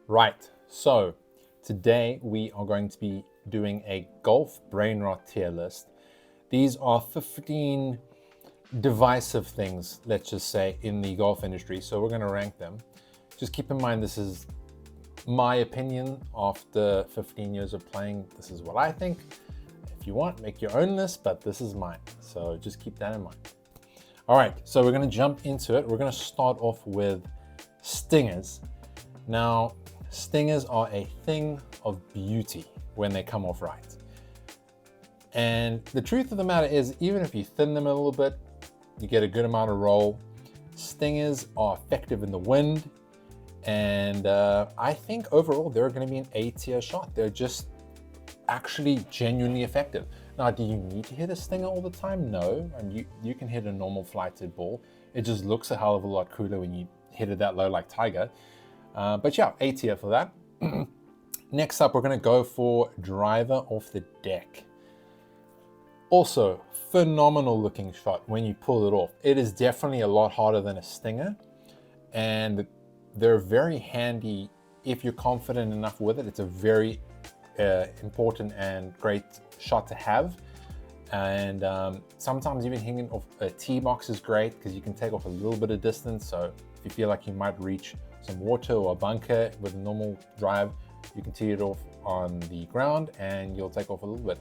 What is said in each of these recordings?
Right, so today we are going to be doing a golf brain rot tier list. These are 15 divisive things, let's just say, in the golf industry. So we're going to rank them. Just keep in mind, this is my opinion after 15 years of playing. This is what I think. If you want, make your own list, but this is mine. So just keep that in mind. All right, so we're going to jump into it. We're going to start off with stingers. Now, stingers are a thing of beauty when they come off right. And the truth of the matter is, even if you thin them a little bit, you get a good amount of roll. Stingers are effective in the wind. And I think overall, they're going to be an A tier shot. They're just actually genuinely effective. Now, do you need to hit a stinger all the time? No. And you can hit a normal flighted ball. It just looks a hell of a lot cooler when you hit it that low like Tiger. But yeah, A tier for that. Next up, we're going to go for driver off the deck. Also, phenomenal looking shot when you pull it off. It is definitely a lot harder than a stinger, and they're very handy if you're confident enough with it. It's a very important and great shot to have. And sometimes even hitting off a tee box is great because you can take off a little bit of distance. So if you feel like you might reach some water or a bunker with a normal drive, you can tee it off on the ground and you'll take off a little bit.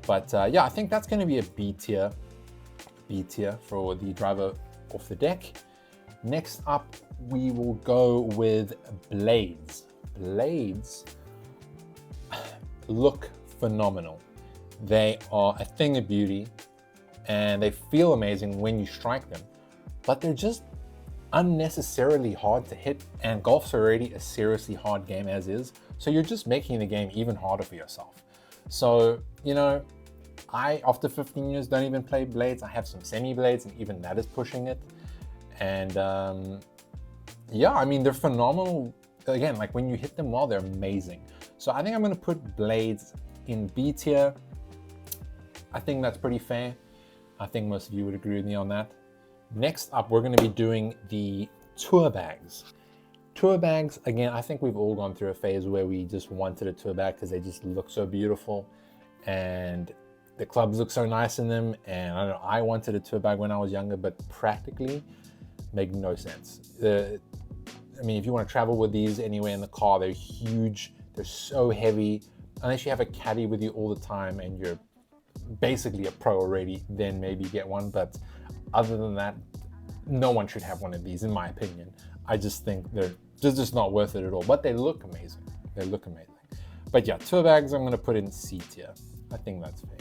But yeah, I think that's going to be a B tier for the driver off the deck. Next up, we will go with blades. Blades look phenomenal. They are a thing of beauty and they feel amazing when you strike them, but they're just unnecessarily hard to hit, and golf's already a seriously hard game as is, so you're just making the game even harder for yourself. So, you know, I, after 15 years, don't even play blades. I have some semi blades, and even that is pushing it. And yeah, I mean, they're phenomenal. Again, like when you hit them well, they're amazing. So I think I'm going to put blades in B tier. I think that's pretty fair. I think most of you would agree with me on that. Next up, we're going to be doing the tour bags. Tour bags, again, I think we've all gone through a phase where we just wanted a tour bag because they just look so beautiful and the clubs look so nice in them. And I don't know, I wanted a tour bag when I was younger, but practically make no sense. I mean, if you want to travel with these anywhere in the car, they're huge. They're so heavy. Unless you have a caddy with you all the time and you're basically a pro already, then maybe get one. But other than that, no one should have one of these, in my opinion. I just think they're just not worth it at all. But they look amazing. They look amazing. But yeah, tour bags I'm going to put in C tier. I think that's fair.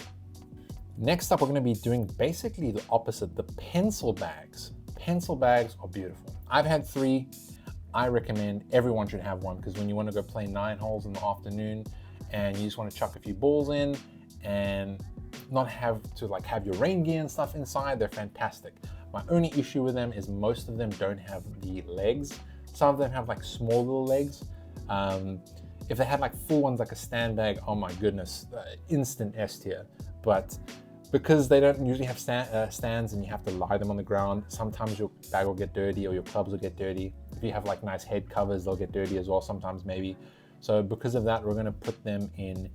Next up, we're going to be doing basically the opposite, the pencil bags. Pencil bags are beautiful. I've had 3. I recommend everyone should have one because when you want to go play 9 holes in the afternoon and you just want to chuck a few balls in and not have to like have your rain gear and stuff inside, they're fantastic. My only issue with them is most of them don't have the legs. Some of them have like small little legs. If they had like full ones like a stand bag, oh my goodness, instant S tier. But because they don't usually have stands and you have to lie them on the ground, sometimes your bag will get dirty or your clubs will get dirty. If you have like nice head covers, they'll get dirty as well sometimes maybe. So because of that, we're going to put them in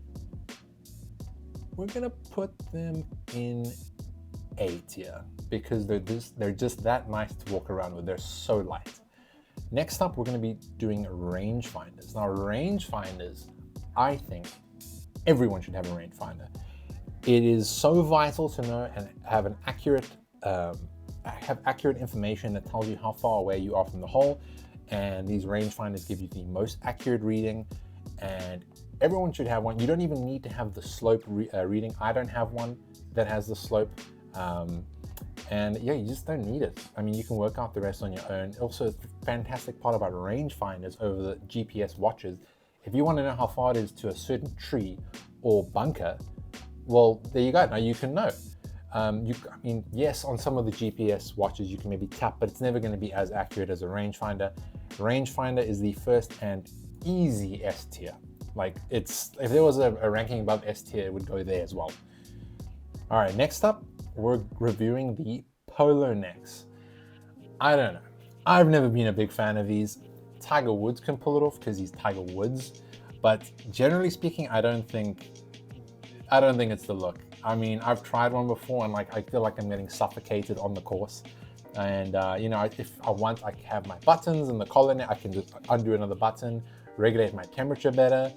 A tier because they're just that nice to walk around with. They're so light. Next up, we're going to be doing rangefinders. Now, rangefinders, I think everyone should have a rangefinder. It is so vital to know and have an accurate information that tells you how far away you are from the hole. And these rangefinders give you the most accurate reading, and everyone should have one. You don't even need to have the slope reading. I don't have one that has the slope. And yeah, you just don't need it. I mean, you can work out the rest on your own. Also, the fantastic part about rangefinders over the GPS watches, if you want to know how far it is to a certain tree or bunker, well, there you go. Now you can know. I mean, yes, on some of the GPS watches you can maybe tap, but it's never going to be as accurate as a rangefinder. Rangefinder is the first and easy S tier. Like if there was a ranking above S tier, it would go there as well. All right, next up, we're reviewing the polo necks. I don't know. I've never been a big fan of these. Tiger Woods can pull it off because he's Tiger Woods, but generally speaking, I don't think it's the look. I mean, I've tried one before, and like I feel like I'm getting suffocated on the course. And you know, if I want, I can have my buttons and the collar. I can just undo another button, regulate my temperature better.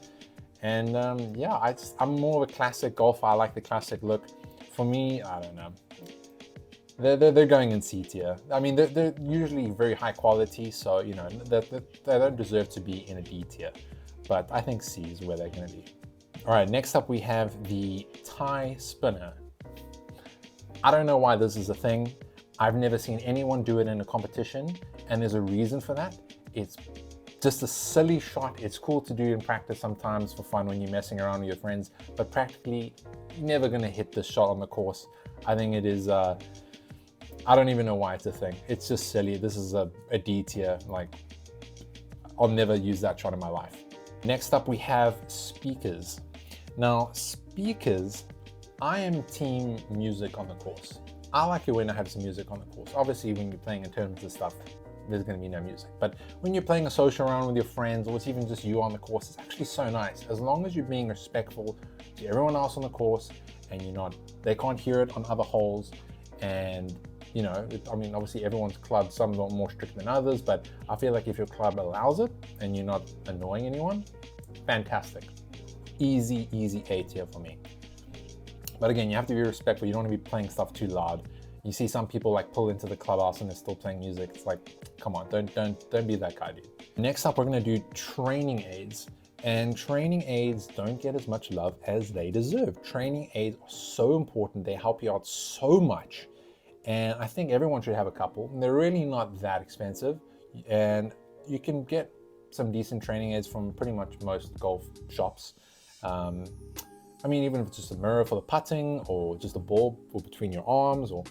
And yeah, I'm more of a classic golfer. I like the classic look. For me, I don't know. They're going in C tier. I mean, they're usually very high quality, so you know they don't deserve to be in a D tier. But I think C is where they're going to be. All right, next up we have the tie spinner. I don't know why this is a thing. I've never seen anyone do it in a competition, and there's a reason for that. It's just a silly shot. It's cool to do in practice sometimes for fun when you're messing around with your friends, but practically you're never going to hit this shot on the course. I think it is, I don't even know why it's a thing. It's just silly. This is a D tier. Like, I'll never use that shot in my life. Next up, we have speakers. Now, speakers, I am team music on the course. I like it when I have some music on the course. Obviously, when you're playing in terms of stuff, there's going to be no music. But when you're playing a social round with your friends, or it's even just you on the course, it's actually so nice. As long as you're being respectful to everyone else on the course, and they can't hear it on other holes. And you know, I mean, obviously everyone's club, some are more strict than others, but I feel like if your club allows it and you're not annoying anyone, fantastic. Easy A tier for me. But again, you have to be respectful. You don't want to be playing stuff too loud. You see some people like pull into the clubhouse and they're still playing music. It's like, come on, don't be that guy, dude. Next up, we're gonna do training aids. And training aids don't get as much love as they deserve. Training aids are so important. They help you out so much. And I think everyone should have a couple. They're really not that expensive. And you can get some decent training aids from pretty much most golf shops. I mean, even if it's just a mirror for the putting, or just a ball for between your arms, or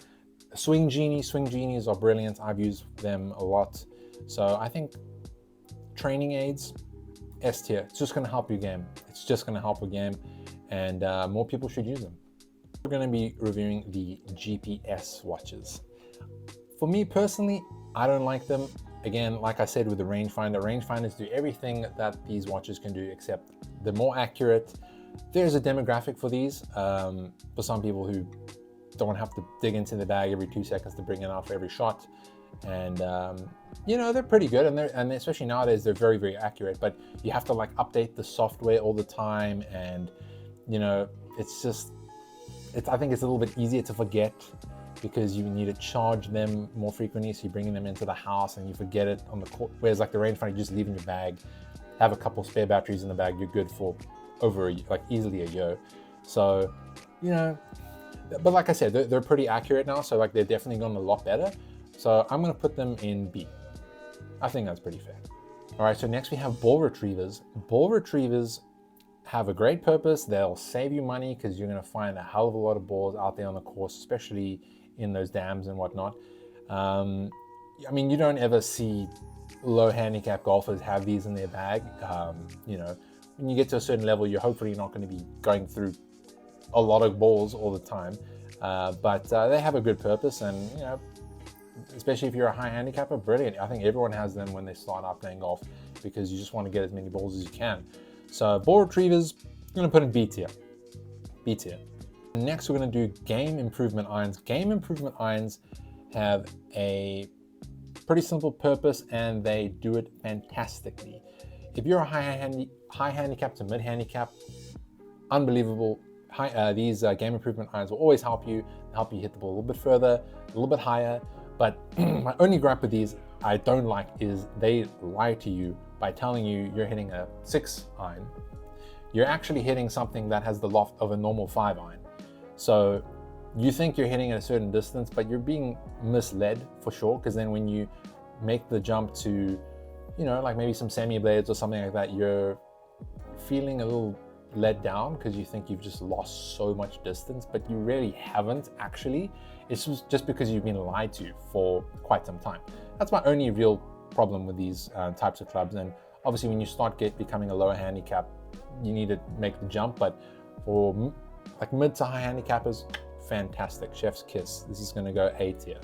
a swing genie. Swing genies are brilliant. I've used them a lot. So I think training aids, S tier. It's just going to help your game. It's just going to help your game, and more people should use them. We're going to be reviewing the GPS watches. For me personally, I don't like them. Again, like I said with the rangefinders do everything that these watches can do, except they're more accurate. There's a demographic for these, for some people who don't have to dig into the bag every 2 seconds to bring it out for every shot. And you know, they're pretty good, and especially nowadays they're very, very accurate, but you have to like update the software all the time, and you know, I think it's a little bit easier to forget because you need to charge them more frequently, so you're bringing them into the house and you forget it on the court. Whereas like the rangefinder, you just leave in your bag, have a couple spare batteries in the bag, you're good for over easily a year. So, you know, but like I said, they're pretty accurate now, so like they're definitely gone a lot better. So I'm gonna put them in B. I think that's pretty fair. All right, so next we have ball retrievers. Ball retrievers have a great purpose. They'll save you money because you're gonna find a hell of a lot of balls out there on the course, especially in those dams and whatnot. I mean, you don't ever see low handicap golfers have these in their bag. You know, when you get to a certain level, you're hopefully not going to be going through a lot of balls all the time, but they have a good purpose, and you know, especially if you're a high handicapper, brilliant. I think everyone has them when they start out playing golf because you just want to get as many balls as you can. So ball retrievers, I'm going to put in B tier. B tier. Next, we're going to do game improvement irons. Game improvement irons have a pretty simple purpose, and they do it fantastically. If you're a high handicap to mid handicap, unbelievable. These game improvement irons will always help you hit the ball a little bit further, a little bit higher. But my only gripe with these I don't like is they lie to you by telling you you're hitting a 6 iron. You're actually hitting something that has the loft of a normal 5 iron. So you think you're hitting at a certain distance, but you're being misled for sure, because then when you make the jump to, you know, like maybe some semi-blades or something like that, you're feeling a little let down because you think you've just lost so much distance, but you really haven't actually. It's just because you've been lied to for quite some time. That's my only real problem with these types of clubs. And obviously when you start becoming a lower handicap, you need to make the jump, but for like mid to high handicappers, fantastic, chef's kiss. This is going to go A tier.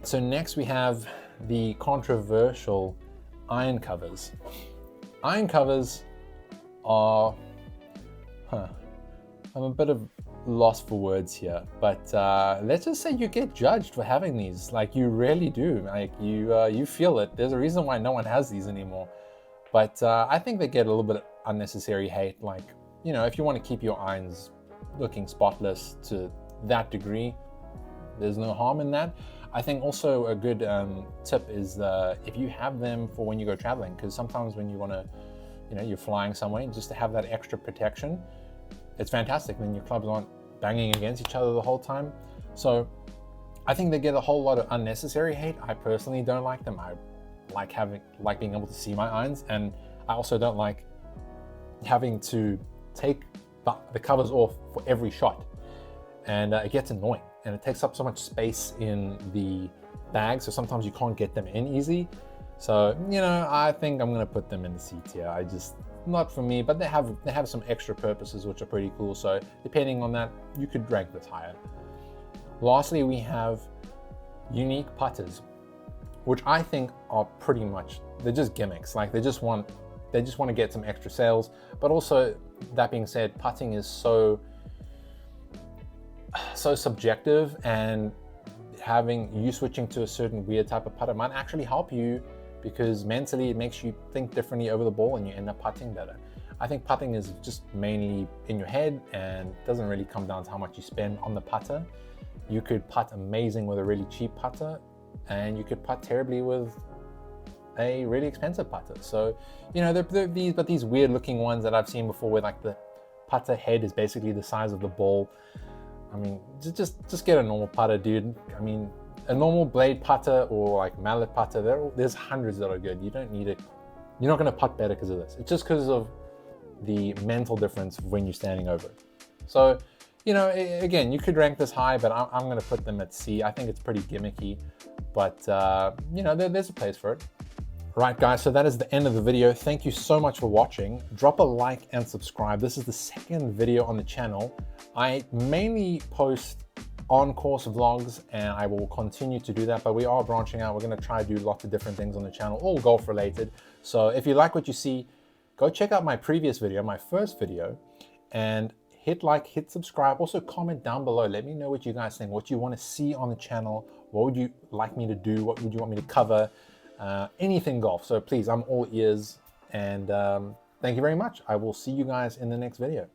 So next we have the controversial iron covers. Iron covers are, I'm a bit of lost for words here, but let's just say you get judged for having these. Like, you really do. Like, you feel it. There's a reason why no one has these anymore. But I think they get a little bit of unnecessary hate. Like, you know, if you want to keep your irons looking spotless to that degree, there's no harm in that. I think also a good tip is if you have them for when you go traveling, because sometimes when you want to, you know, you're flying somewhere, just to have that extra protection, it's fantastic. Then your clubs aren't banging against each other the whole time. So I think they get a whole lot of unnecessary hate. I personally don't like them. I like being able to see my irons, and I also don't like having to take the covers off for every shot, and it gets annoying, and it takes up so much space in the bag, so sometimes you can't get them in easy. So, you know, I think I'm gonna put them in the C tier. Not for me, but they have some extra purposes which are pretty cool. So depending on that, you could rank this higher. Lastly, we have unique putters, which I think are pretty much, they're just gimmicks. Like, they just want to get some extra sales. But also, that being said, putting is so subjective, and having you switching to a certain weird type of putter might actually help you, because mentally it makes you think differently over the ball and you end up putting better. I think putting is just mainly in your head and doesn't really come down to how much you spend on the putter. You could putt amazing with a really cheap putter, and you could putt terribly with a really expensive putter. So, you know, these weird looking ones that I've seen before, where like the putter head is basically the size of the ball. I mean, just get a normal putter, dude. I mean, a normal blade putter or like mallet putter, there's hundreds that are good. You don't need it. You're not going to putt better because of this. It's just because of the mental difference when you're standing over it. So, you know, again, you could rank this high, but I'm going to put them at C. I think it's pretty gimmicky, but you know, there's a place for it. Right, guys, so that is the end of the video. Thank you so much for watching. Drop a like and subscribe. This is the second video on the channel. I mainly post on-course vlogs, and I will continue to do that, but we are branching out. We're going to try to do lots of different things on the channel, all golf related. So if you like what you see, go check out my previous video, my first video, and hit like, hit subscribe. Also comment down below. Let me know what you guys think, what you want to see on the channel. What would you like me to do? What would you want me to cover? Anything golf. So please, I'm all ears, and thank you very much. I will see you guys in the next video.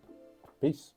Peace.